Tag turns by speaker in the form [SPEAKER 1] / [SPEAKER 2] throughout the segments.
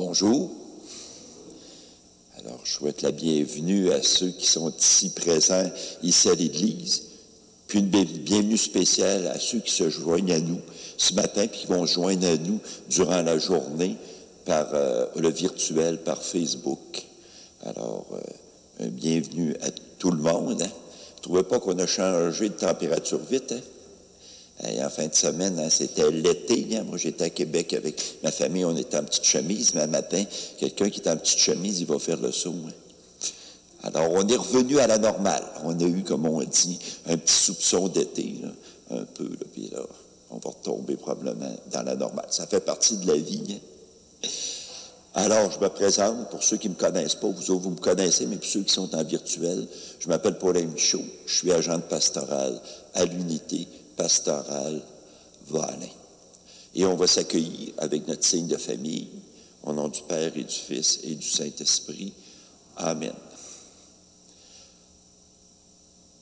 [SPEAKER 1] Bonjour. Alors, je souhaite la bienvenue à ceux qui sont ici présents, ici à l'Église, puis une bienvenue spéciale à ceux qui se joignent à nous ce matin, puis qui vont se joindre à nous durant la journée par le virtuel, par Facebook. Alors, bienvenue à tout le monde. Hein? Vous ne trouvez pas qu'on a changé de température vite, hein? Et en fin de semaine, hein, c'était l'été. Hein? Moi, j'étais à Québec avec ma famille. On était en petite chemise. Mais un matin, quelqu'un qui est en petite chemise, il va faire le saut. Hein? Alors, on est revenu à la normale. On a eu, comme on dit, un petit soupçon d'été, là, un peu. Là, puis là, on va retomber probablement dans la normale. Ça fait partie de la vie. Hein? Alors, je me présente. Pour ceux qui ne me connaissent pas, vous autres, vous me connaissez, mais pour ceux qui sont en virtuel, je m'appelle Paulin Michaud. Je suis agent de pastoral à l'unité pastorale Valin. Et on va s'accueillir avec notre signe de famille, au nom du Père et du Fils et du Saint-Esprit. Amen.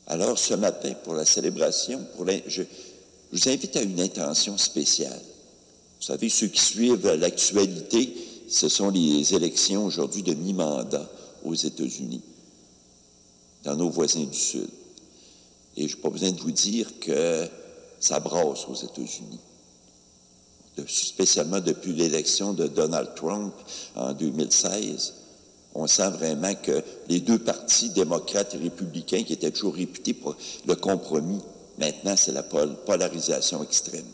[SPEAKER 1] Alors, ce matin, pour la célébration, je vous invite à une intention spéciale. Vous savez, ceux qui suivent l'actualité, ce sont les élections aujourd'hui de mi-mandat aux États-Unis, dans nos voisins du Sud. Et je n'ai pas besoin de vous dire que ça brasse aux États-Unis. Spécialement depuis l'élection de Donald Trump en 2016, on sent vraiment que les deux partis, démocrates et républicains, qui étaient toujours réputés pour le compromis, maintenant c'est la polarisation extrême.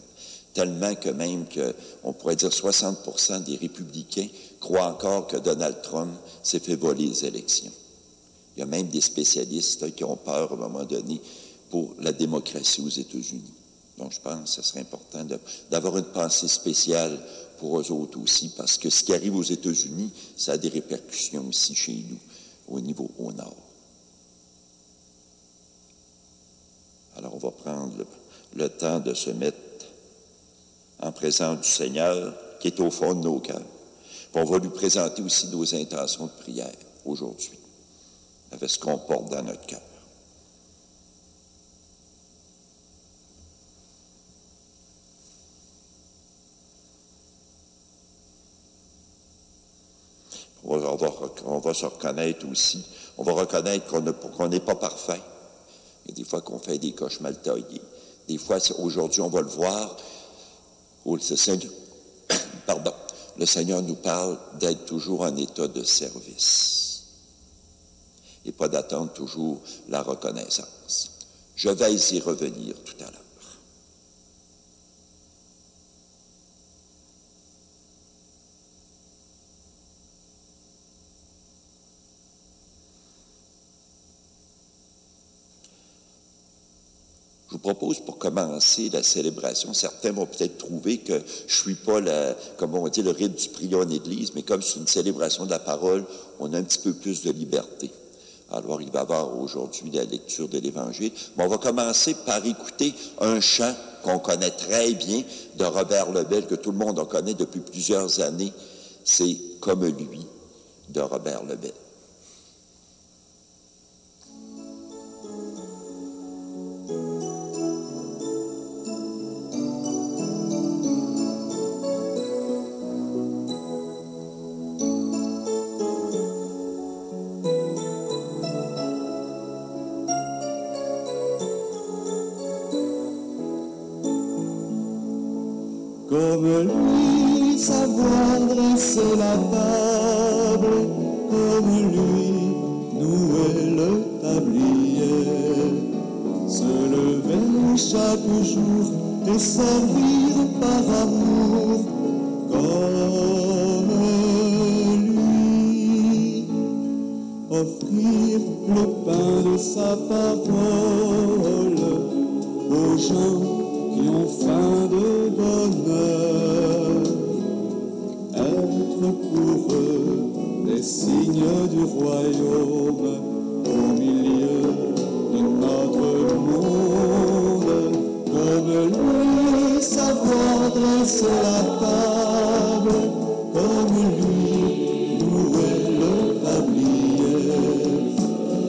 [SPEAKER 1] Tellement que même on pourrait dire 60% des républicains croient encore que Donald Trump s'est fait voler les élections. Il y a même des spécialistes qui ont peur à un moment donné pour la démocratie aux États-Unis. Donc, je pense que ce serait important d'avoir une pensée spéciale pour eux autres aussi, parce que ce qui arrive aux États-Unis, ça a des répercussions ici chez nous, au nord. Alors, on va prendre le temps de se mettre en présence du Seigneur, qui est au fond de nos cœurs. Puis on va lui présenter aussi nos intentions de prière aujourd'hui, avec ce qu'on porte dans notre cœur. On va se reconnaître aussi. On va reconnaître qu'on n'est pas parfait. Il y a des fois qu'on fait des coches mal taillées. Des fois, aujourd'hui, on va le voir. Le Seigneur nous parle d'être toujours en état de service et pas d'attendre toujours la reconnaissance. Je vais y revenir tout à l'heure. Je vous propose pour commencer la célébration, certains vont peut-être trouver que je ne suis pas, comme on dit, le rite du prion en Église, mais comme c'est une célébration de la parole, on a un petit peu plus de liberté. Alors, il va y avoir aujourd'hui la lecture de l'Évangile. Mais on va commencer par écouter un chant qu'on connaît très bien de Robert Lebel, que tout le monde en connaît depuis plusieurs années. C'est « Comme lui » de Robert Lebel.
[SPEAKER 2] Comme lui, savoir dresser la table, comme lui, nouer le tablier, se lever chaque jour et servir par amour, comme lui, offrir le pain de sa parole aux gens qui ont faim de bonheur, être pour eux des signes du royaume au milieu de notre monde, comme lui savoir dresser la table, comme lui nouer le tablier,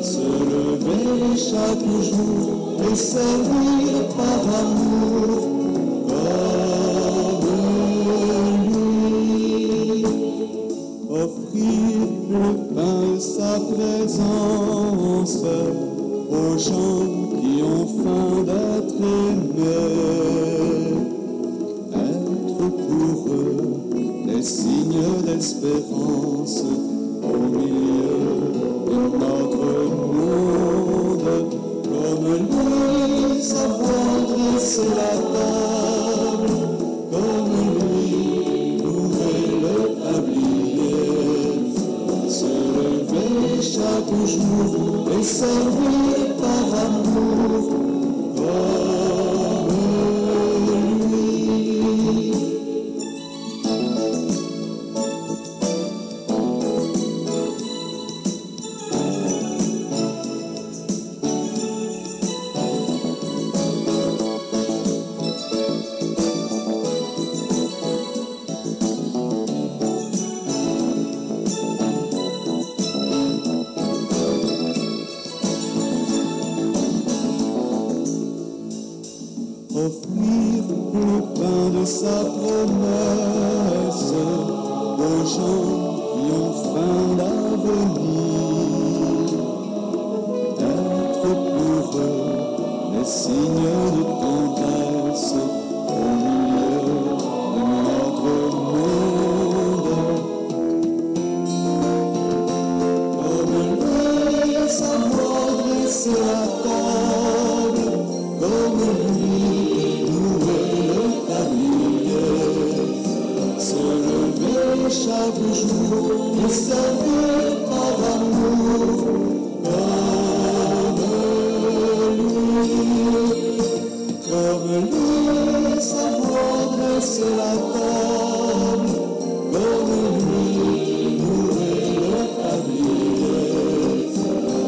[SPEAKER 2] se lever chaque jour et servir par amour, comme lui. le pain de sa présence aux gens qui ont faim d'être aimés. Être pour eux des signes d'espérance au milieu de notre monde. Comme lui, savoir dresser la table, comme lui, ouvrir le tablier, se lever chaque jour et servir par amour, comme lui. Offrir le pain de sa promesse aux gens qui ont faim d'avenir. Être pour eux des signes de tendresse au milieu de notre monde. Comme lui, savoir dresser la table, comme lui, nouer le tablier, se lever chaque jour et servir par amour, comme lui, savoir dresser la table, comme lui, nouer le tablier,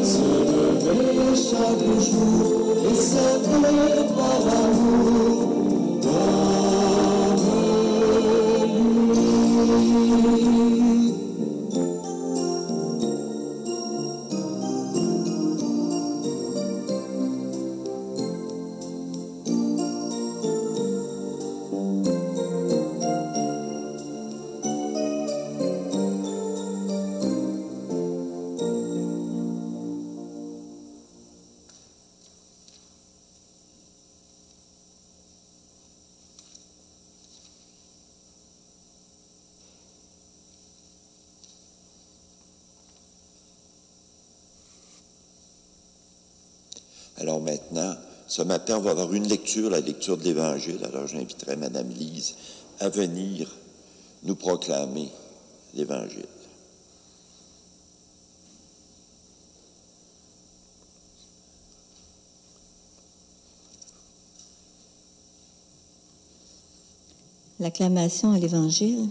[SPEAKER 2] se lever chaque jour et servir par amour, comme lui.
[SPEAKER 1] Alors maintenant, ce matin, on va avoir une lecture, la lecture de l'Évangile. Alors j'inviterai Mme Lise à venir nous proclamer l'Évangile.
[SPEAKER 3] L'acclamation à l'Évangile.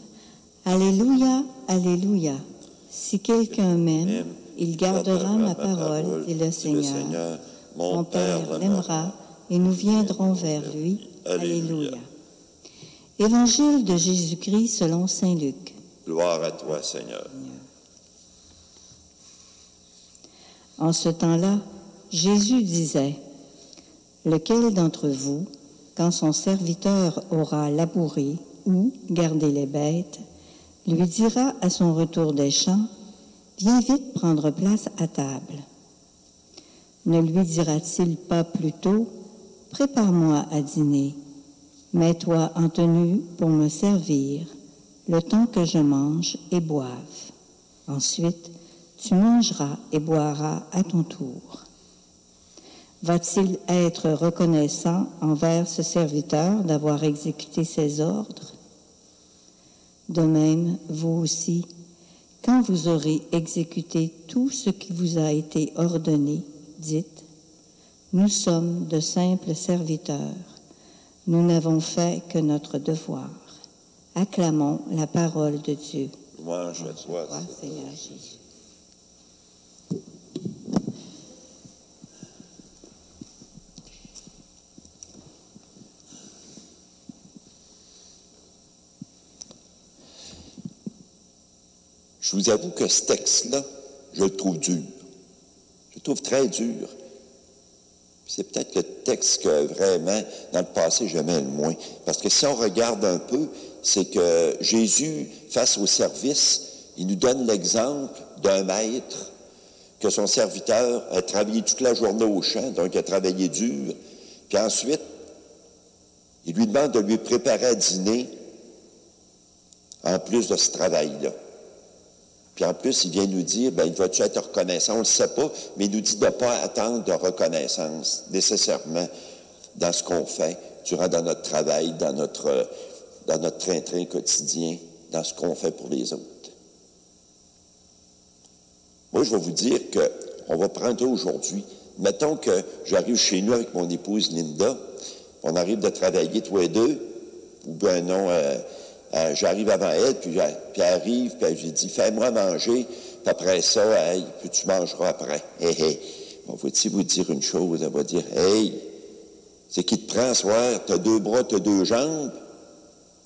[SPEAKER 3] Alléluia, Alléluia. Si quelqu'un m'aime, il gardera ma parole, dit le Seigneur. Mon Père l'aimera et nous viendrons vers lui. Alléluia. Évangile de Jésus-Christ selon saint Luc.
[SPEAKER 1] Gloire à toi, Seigneur.
[SPEAKER 3] En ce temps-là, Jésus disait, « Lequel d'entre vous, quand son serviteur aura labouré ou gardé les bêtes, lui dira à son retour des champs, « Viens vite prendre place à table. » Ne lui dira-t-il pas plutôt, « Prépare-moi à dîner, mets-toi en tenue pour me servir, le temps que je mange et boive. Ensuite, tu mangeras et boiras à ton tour. » Va-t-il être reconnaissant envers ce serviteur d'avoir exécuté ses ordres? De même, vous aussi, quand vous aurez exécuté tout ce qui vous a été ordonné, dites, « Nous sommes de simples serviteurs, nous n'avons fait que notre devoir. » Acclamons la parole de Dieu.
[SPEAKER 1] Louange à toi,
[SPEAKER 3] Seigneur Jésus.
[SPEAKER 1] Je vous avoue que ce texte-là, je le trouve dur. Je le trouve très dur. C'est peut-être le texte que vraiment, dans le passé, j'aimais le moins. Parce que si on regarde un peu, c'est que Jésus, face au service, il nous donne l'exemple d'un maître, que son serviteur a travaillé toute la journée au champ, donc il a travaillé dur, puis ensuite, il lui demande de lui préparer à dîner en plus de ce travail-là. Puis en plus, il vient nous dire, il va-tu être reconnaissant? On ne le sait pas, mais il nous dit de ne pas attendre de reconnaissance nécessairement dans ce qu'on fait, dans notre travail, dans notre train-train quotidien, dans ce qu'on fait pour les autres. Moi, je vais vous dire qu'on va prendre aujourd'hui. Mettons que j'arrive chez nous avec mon épouse Linda, on arrive de travailler tous les deux, ou bien non, j'arrive avant elle, puis elle arrive, puis j'ai dit, fais-moi manger, puis après ça, hey, puis tu mangeras après. Hey. On va-t-il vous dire une chose? Elle va dire, hey, c'est qui te prend ce soir? T'as 2 bras, t'as 2 jambes,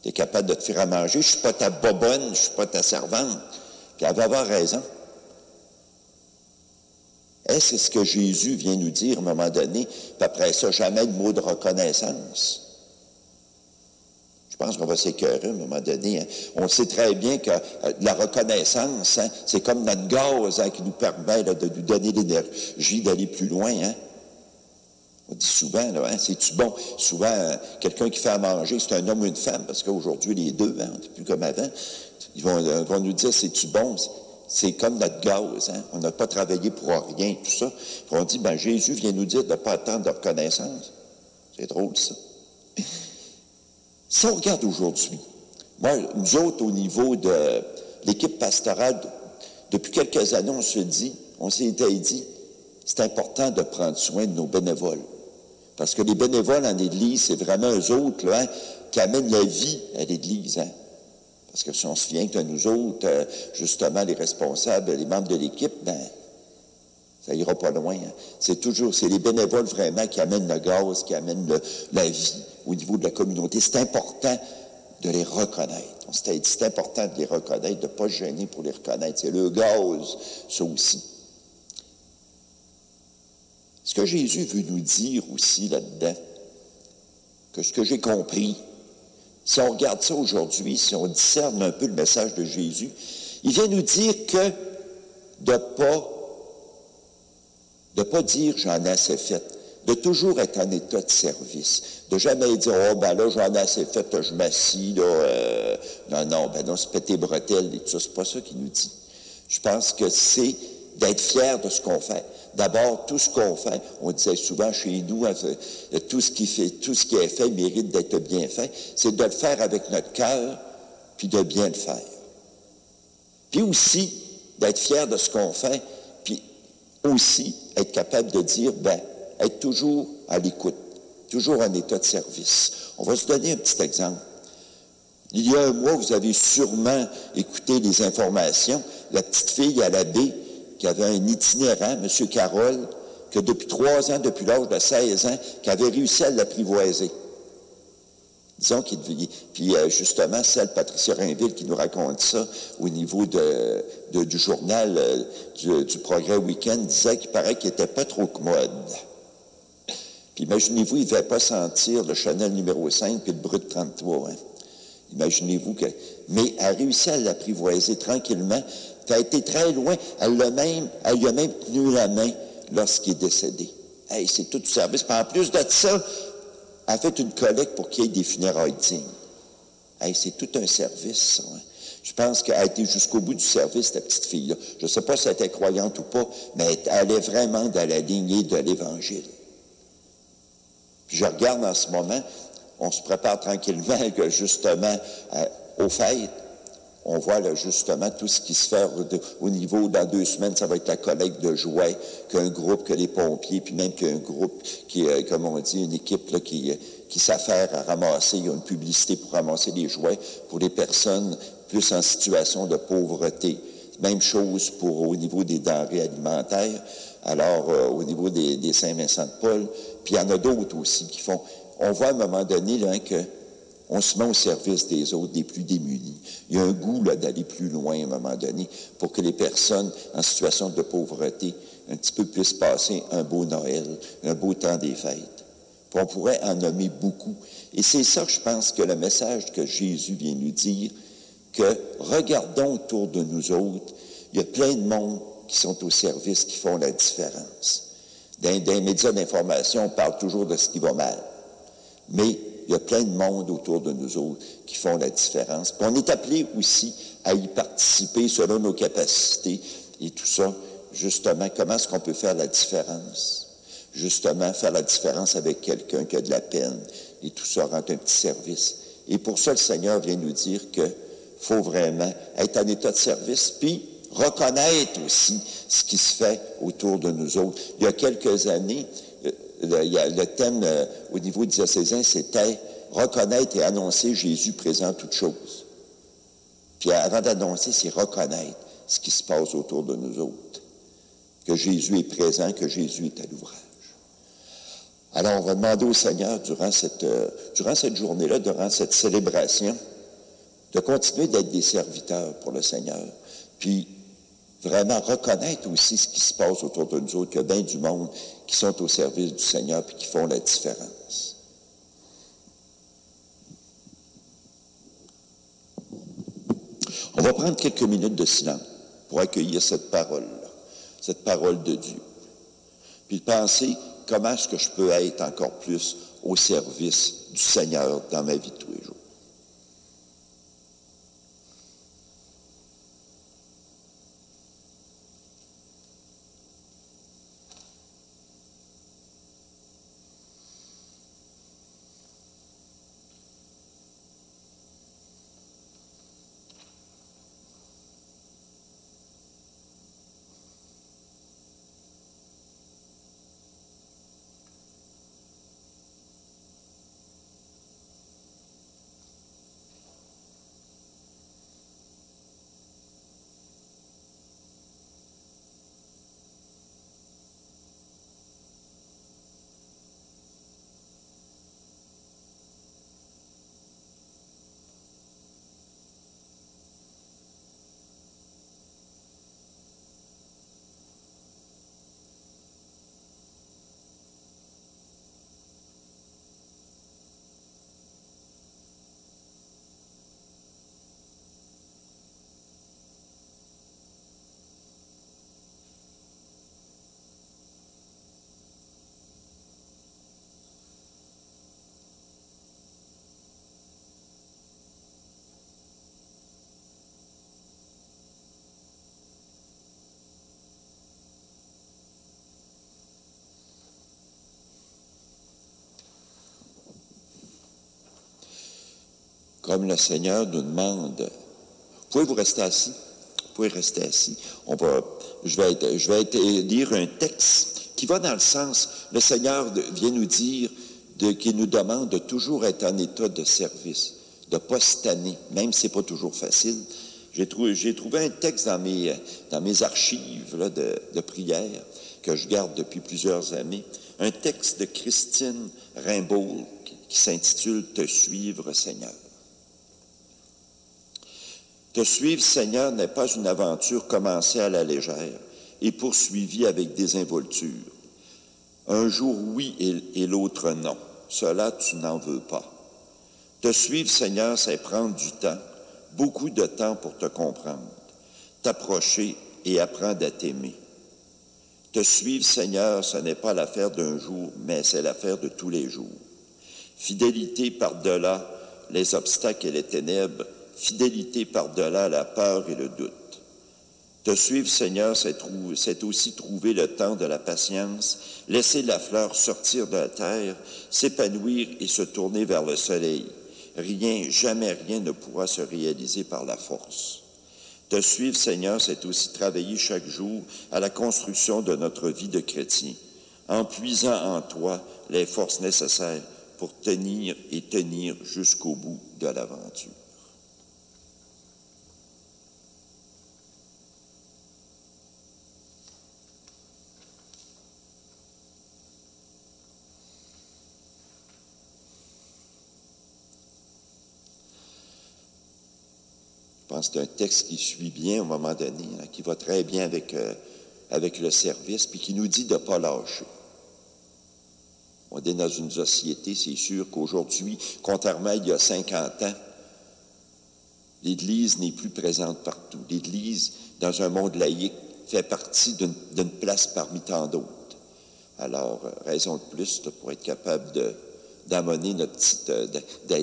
[SPEAKER 1] t'es capable de te faire à manger, je suis pas ta bobonne, je suis pas ta servante. Puis elle va avoir raison. C'est ce que Jésus vient nous dire à un moment donné, puis après ça, jamais de mot de reconnaissance. Je pense qu'on va s'écœurer à un moment donné. Hein. On sait très bien que la reconnaissance, c'est comme notre gaz qui nous permet de nous donner l'énergie d'aller plus loin. Hein. On dit souvent, c'est-tu bon? Souvent, quelqu'un qui fait à manger, c'est un homme ou une femme, parce qu'aujourd'hui, les deux, on n'est plus comme avant, ils vont nous dire, c'est-tu bon? C'est comme notre gaz, hein? On n'a pas travaillé pour rien, tout ça. Puis on dit, Jésus vient nous dire de ne pas attendre de reconnaissance. C'est drôle, ça. Si on regarde aujourd'hui, nous autres, au niveau de l'équipe pastorale, depuis quelques années, on s'était dit, c'est important de prendre soin de nos bénévoles. Parce que les bénévoles en Église, c'est vraiment eux autres là, qui amènent la vie à l'Église. Hein? Parce que si on se souvient que nous autres, justement, les responsables, les membres de l'équipe, ça ira pas loin. Hein. C'est les bénévoles vraiment qui amènent le gaz, qui amènent la vie au niveau de la communauté. C'est important de les reconnaître. On s'était dit, c'est important de les reconnaître, de ne pas se gêner pour les reconnaître. C'est le gaz, ça aussi. Ce que Jésus veut nous dire aussi là-dedans, que ce que j'ai compris, si on regarde ça aujourd'hui, si on discerne un peu le message de Jésus, il vient nous dire que de pas dire « j'en ai assez fait », de toujours être en état de service, de jamais dire « oh, là, j'en ai assez fait, je m'assis, là, non, c'est péter bretelles et tout ça », c'est pas ça qu'il nous dit. Je pense que c'est d'être fier de ce qu'on fait. D'abord, tout ce qu'on fait, on disait souvent chez nous, tout ce qui est fait mérite d'être bien fait, c'est de le faire avec notre cœur, puis de bien le faire. Puis aussi, d'être fier de ce qu'on fait, puis aussi être capable de dire, être toujours à l'écoute, toujours en état de service. On va se donner un petit exemple. Il y a un mois, vous avez sûrement écouté les informations, la petite fille à la baie, qui avait un itinérant, M. Carole, que depuis 3 ans, depuis l'âge de 16 ans, qui avait réussi à l'apprivoiser. Disons qu'il devait... Puis justement, celle Patricia Rainville qui nous raconte ça au niveau du journal du Progrès Week-end, disait qu'il paraît qu'il n'était pas trop commode. Puis imaginez-vous, il ne devait pas sentir le Chanel numéro 5 puis le Brut 33. Hein. Imaginez-vous que... Mais elle a réussi à l'apprivoiser tranquillement. Ça a été très loin. Elle lui a même tenu la main lorsqu'il est décédé. Hey, c'est tout du service. Puis en plus de ça, elle a fait une collecte pour qu'il y ait des funérailles dignes. Hey, c'est tout un service, ça. Hein. Je pense qu'elle a été jusqu'au bout du service, cette petite fille-là. Je ne sais pas si elle était croyante ou pas, mais elle allait vraiment dans la lignée de l'Évangile. Puis je regarde en ce moment, on se prépare tranquillement justement aux fêtes. On voit là, justement tout ce qui se fait au niveau, dans 2 semaines, ça va être la collecte de jouets, qu'un groupe, que les pompiers, puis même qu'un groupe qui, comme on dit, une équipe là, qui s'affaire à ramasser, il y a une publicité pour ramasser des jouets pour les personnes plus en situation de pauvreté. Même chose au niveau des denrées alimentaires, alors au niveau des Saint-Vincent-de-Paul, puis il y en a d'autres aussi qui font. On voit à un moment donné là, on se met au service des autres, des plus démunis. Il y a un goût là, d'aller plus loin à un moment donné pour que les personnes en situation de pauvreté un petit peu puissent passer un beau Noël, un beau temps des fêtes. Puis on pourrait en nommer beaucoup. Et c'est ça, je pense, que le message que Jésus vient nous dire, que regardons autour de nous autres, Il y a plein de monde qui sont au service, qui font la différence. Dans les médias d'information, on parle toujours de ce qui va mal. Mais il y a plein de monde autour de nous autres qui font la différence. Puis on est appelé aussi à y participer selon nos capacités et tout ça. Justement, comment est-ce qu'on peut faire la différence? Justement, faire la différence avec quelqu'un qui a de la peine et tout ça, rendre un petit service. Et pour ça, le Seigneur vient nous dire qu'il faut vraiment être en état de service, puis reconnaître aussi ce qui se fait autour de nous autres. Il y a quelques années, le thème au niveau diocésain, c'était reconnaître et annoncer Jésus présent en toutes choses. Puis avant d'annoncer, c'est reconnaître ce qui se passe autour de nous autres. Que Jésus est présent, que Jésus est à l'ouvrage. Alors, on va demander au Seigneur, durant cette journée-là, durant cette célébration, de continuer d'être des serviteurs pour le Seigneur. Puis, vraiment reconnaître aussi ce qui se passe autour de nous autres, qu'il y a bien du monde qui sont au service du Seigneur puis qui font la différence. On va prendre quelques minutes de silence pour accueillir cette parole-là, cette parole de Dieu. Puis penser comment est-ce que je peux être encore plus au service du Seigneur dans ma vie de tous les jours. Comme le Seigneur nous demande, pouvez-vous rester assis? Vous pouvez rester assis. Je vais lire un texte qui va dans le sens, le Seigneur vient nous dire qu'il nous demande de toujours être en état de service, de ne pas se tanner, même si ce n'est pas toujours facile. J'ai trouvé un texte dans mes archives là, de prière que je garde depuis plusieurs années, un texte de Christine Rimbaud qui s'intitule « Te suivre, Seigneur ». Te suivre, Seigneur, n'est pas une aventure commencée à la légère et poursuivie avec désinvolture. Un jour oui et l'autre non. Cela, tu n'en veux pas. Te suivre, Seigneur, c'est prendre du temps, beaucoup de temps pour te comprendre, t'approcher et apprendre à t'aimer. Te suivre, Seigneur, ce n'est pas l'affaire d'un jour, mais c'est l'affaire de tous les jours. Fidélité par-delà les obstacles et les ténèbres, fidélité par-delà la peur et le doute. Te suivre, Seigneur, c'est aussi trouver le temps de la patience, laisser la fleur sortir de la terre, s'épanouir et se tourner vers le soleil. Rien, jamais rien ne pourra se réaliser par la force. Te suivre, Seigneur, c'est aussi travailler chaque jour à la construction de notre vie de chrétien, en puisant en toi les forces nécessaires pour tenir jusqu'au bout de l'aventure. Je pense que c'est un texte qui suit bien au moment donné, hein, qui va très bien avec le service, puis qui nous dit de ne pas lâcher. On est dans une société, c'est sûr qu'aujourd'hui, contrairement à il y a 50 ans, l'Église n'est plus présente partout. L'Église dans un monde laïque, fait partie d'une place parmi tant d'autres. Alors, raison de plus pour être capable d'amener d'être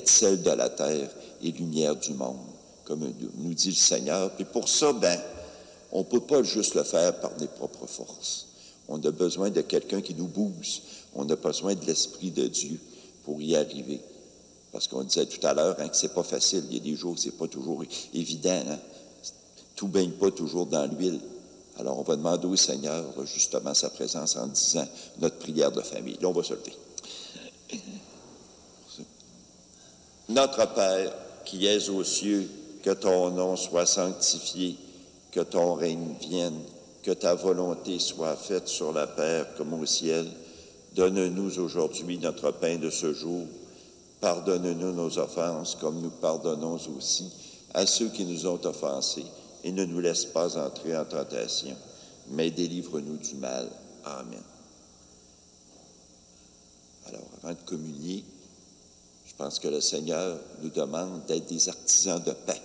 [SPEAKER 1] sel de la terre et lumière du monde, comme nous dit le Seigneur. Puis pour ça, on ne peut pas juste le faire par nos propres forces. On a besoin de quelqu'un qui nous booste. On a besoin de l'Esprit de Dieu pour y arriver. Parce qu'on disait tout à l'heure que c'est pas facile. Il y a des jours où c'est pas toujours évident. Hein? Tout ne baigne pas toujours dans l'huile. Alors, on va demander au Seigneur, justement, sa présence en disant notre prière de famille. Là, on va se lever. Notre Père, qui es aux cieux, que ton nom soit sanctifié, que ton règne vienne, que ta volonté soit faite sur la terre comme au ciel. Donne-nous aujourd'hui notre pain de ce jour. Pardonne-nous nos offenses, comme nous pardonnons aussi à ceux qui nous ont offensés. Et ne nous laisse pas entrer en tentation, mais délivre-nous du mal. Amen. Alors, avant de communier, je pense que le Seigneur nous demande d'être des artisans de paix.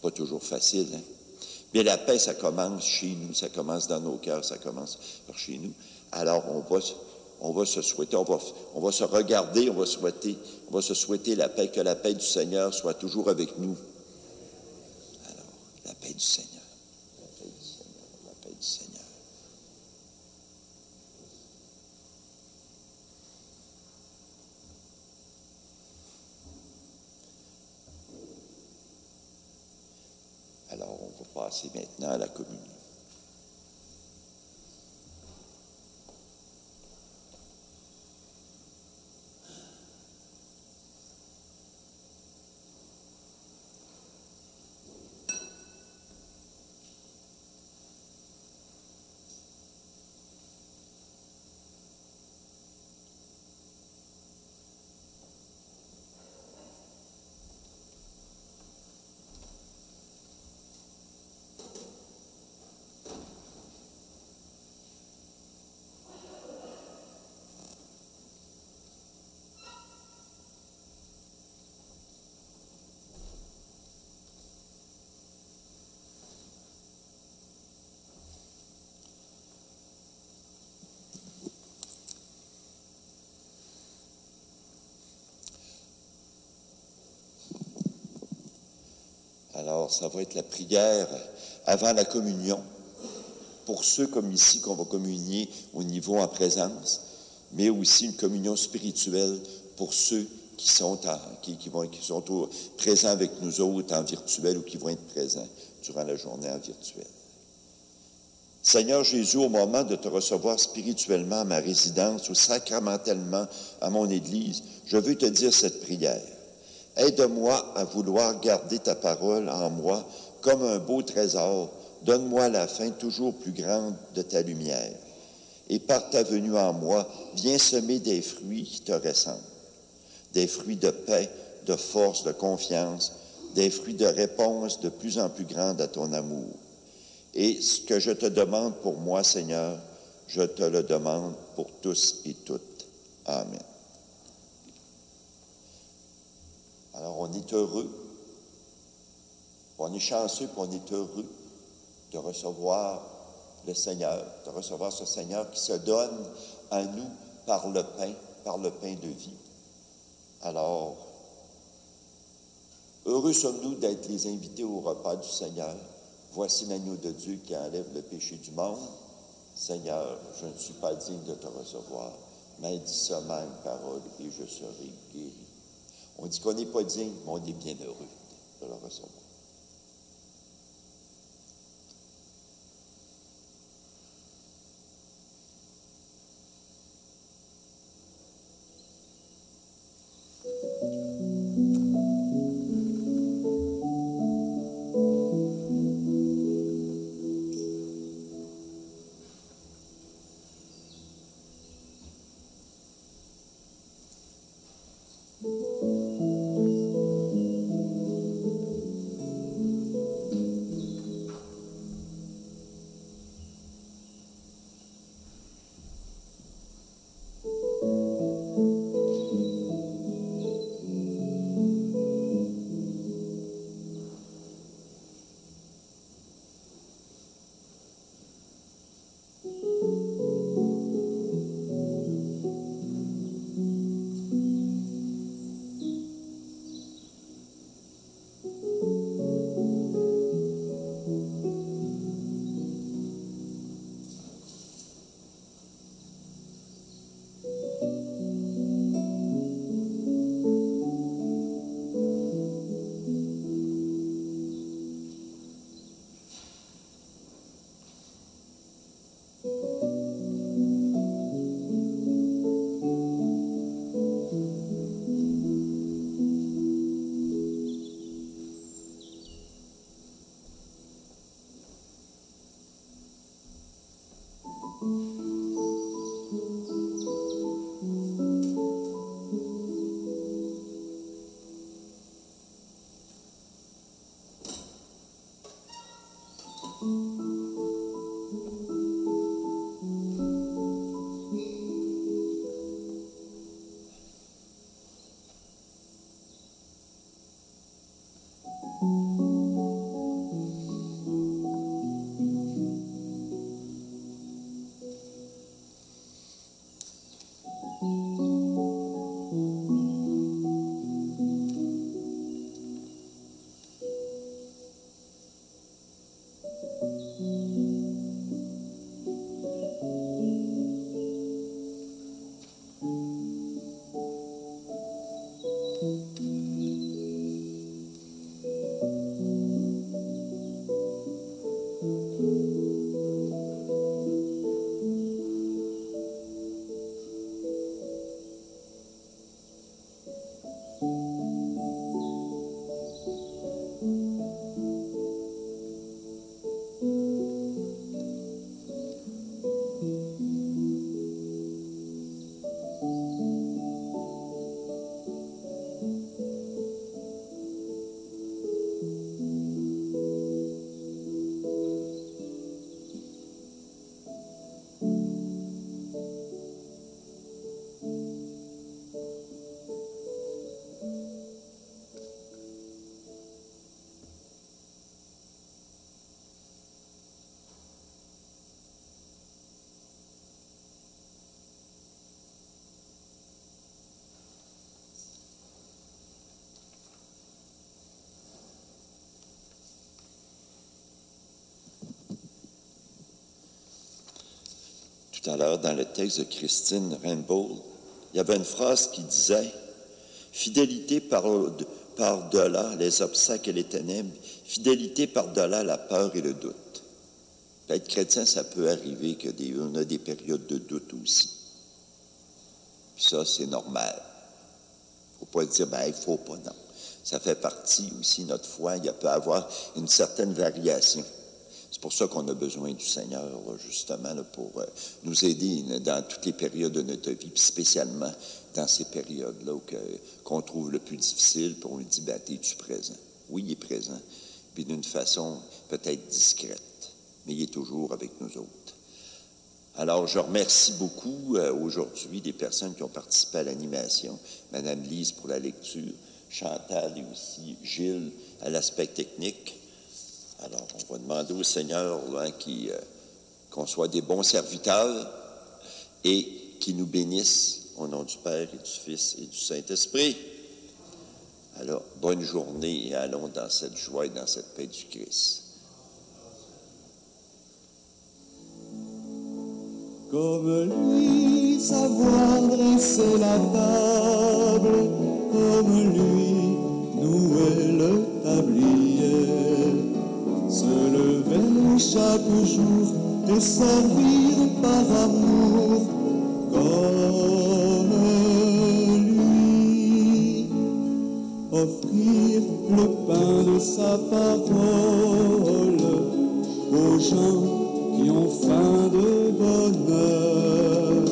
[SPEAKER 1] Pas toujours facile, hein? Mais la paix, ça commence chez nous, ça commence dans nos cœurs, ça commence par chez nous. Alors, on va se souhaiter, on va se regarder, on va se souhaiter la paix, que la paix du Seigneur soit toujours avec nous. La paix du Seigneur, la paix du Seigneur, la paix du Seigneur. Alors, on va passer maintenant à la communion. Alors, ça va être la prière avant la communion, pour ceux comme ici qu'on va communier au niveau en présence, mais aussi une communion spirituelle pour ceux qui sont présents avec nous autres en virtuel ou qui vont être présents durant la journée en virtuel. Seigneur Jésus, au moment de te recevoir spirituellement à ma résidence ou sacramentellement à mon Église, je veux te dire cette prière. Aide-moi à vouloir garder ta parole en moi comme un beau trésor. Donne-moi la fin toujours plus grande de ta lumière. Et par ta venue en moi, viens semer des fruits qui te ressemblent. Des fruits de paix, de force, de confiance, des fruits de réponse de plus en plus grande à ton amour. Et ce que je te demande pour moi, Seigneur, je te le demande pour tous et toutes. Amen. Alors, on est heureux, on est chanceux, puis on est heureux de recevoir le Seigneur, de recevoir ce Seigneur qui se donne à nous par le pain de vie. Alors, heureux sommes-nous d'être les invités au repas du Seigneur. Voici l'agneau de Dieu qui enlève le péché du monde. Seigneur, je ne suis pas digne de te recevoir, mais dis seulement une parole et je serai guéri. On dit qu'on n'est pas digne, mais on est bien heureux de le recevoir. Tout à l'heure, dans le texte de Christine Rainbow, il y avait une phrase qui disait « Fidélité par-delà les obstacles et les ténèbres, fidélité par-delà la peur et le doute. » Être chrétien, ça peut arriver qu'on a des périodes de doute aussi. Puis ça, c'est normal. Il ne faut pas dire « il ne faut pas », non. Ça fait partie aussi, notre foi, il peut y avoir une certaine variation. C'est pour ça qu'on a besoin du Seigneur, là, justement, là, pour nous aider dans toutes les périodes de notre vie, puis spécialement dans ces périodes-là qu'on trouve le plus difficile, puis on lui dit, es-tu présent? Oui, il est présent, puis d'une façon peut-être discrète, mais il est toujours avec nous autres. Alors, je remercie beaucoup aujourd'hui les personnes qui ont participé à l'animation, Mme Lise pour la lecture, Chantal et aussi Gilles à l'aspect technique. Alors, on va demander au Seigneur là, qu'on soit des bons serviteurs et qu'il nous bénisse au nom du Père et du Fils et du Saint-Esprit. Alors, bonne journée et allons dans cette joie et dans cette paix du Christ.
[SPEAKER 2] Comme lui, savoir dresser la table, comme lui, nouer le tablier. Se lever chaque jour et servir par amour comme lui. Offrir le pain de sa parole aux gens qui ont faim de bonheur.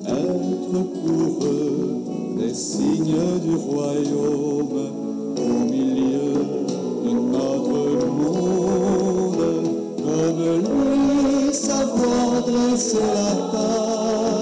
[SPEAKER 2] Être pour eux des signes du royaume au milieu de notre monde, comme lui savoir dresser la table.